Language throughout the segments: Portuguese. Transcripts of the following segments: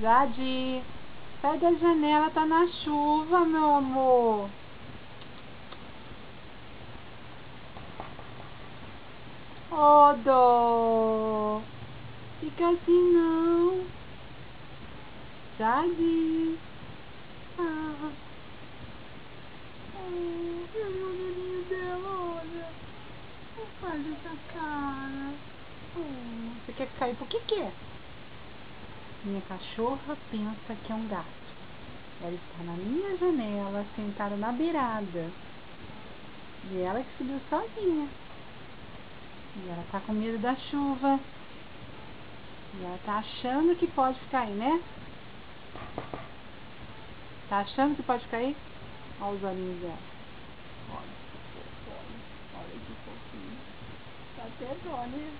Jade, sai da janela, tá na chuva, meu amor. Ô, dó. Fica assim não. Jade. Ah. Olha o olhinho dela, olha. Não faz essa cara. Você quer cair por que quer? Minha cachorra pensa que é um gato. Ela está na minha janela, sentada na beirada. E ela que subiu sozinha. E ela tá com medo da chuva. E ela tá achando que pode cair, né? Tá achando que pode cair? Olha os olhinhos dela. Olha que fofinho. Tá até dó, né?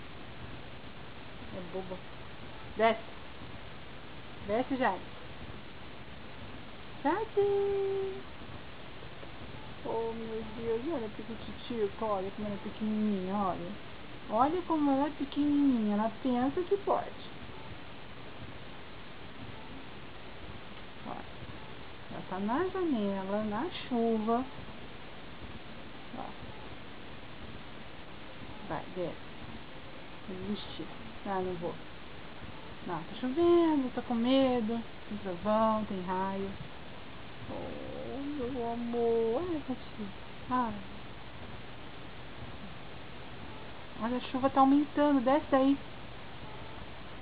É boba. Desce. Desce, Jade. Jade. Oh, meu Deus. Olha que titico. Olha como ela é pequenininha, olha. Olha como ela é pequenininha. Ela pensa que pode. Olha. Ela tá na janela, na chuva. Ó. Vai, desce. Vou desistir. Ah, não vou. Não, tá chovendo, tô com medo. Tem trovão, tem raio. Oh, meu amor. Olha, Tati. Ai. Olha, a chuva tá aumentando. Desce aí.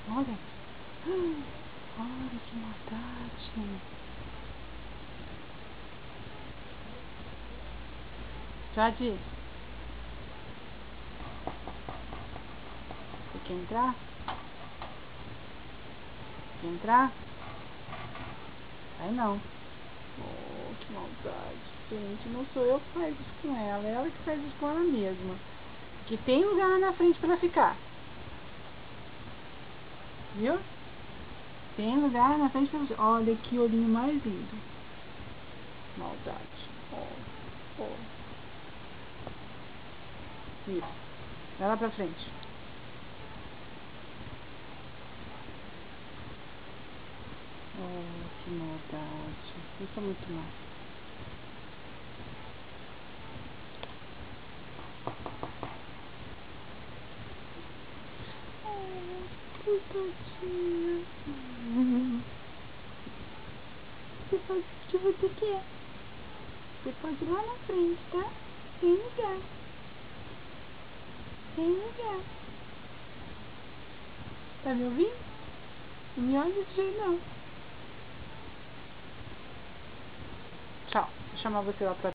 Olha. Olha que maldade. Jade. Você quer entrar? Quer entrar? Aí não. Oh, que maldade. Gente, não sou eu que faz isso com ela. É ela que faz isso com ela mesma. Que tem lugar lá na frente pra ela ficar. Viu? Tem lugar na frente pra você. Olha que olhinho mais lindo. Maldade. Oh, oh. Isso. Vai lá pra frente. Oh, que maldade. Isso é muito mal. Oh, coitadinha. Você faz o que você quer. Você pode ir lá na frente, tá? Tem lugar. Tem lugar. Tá me ouvindo? Não me olha desse jeito não. Tchau. Vou chamar você lá pra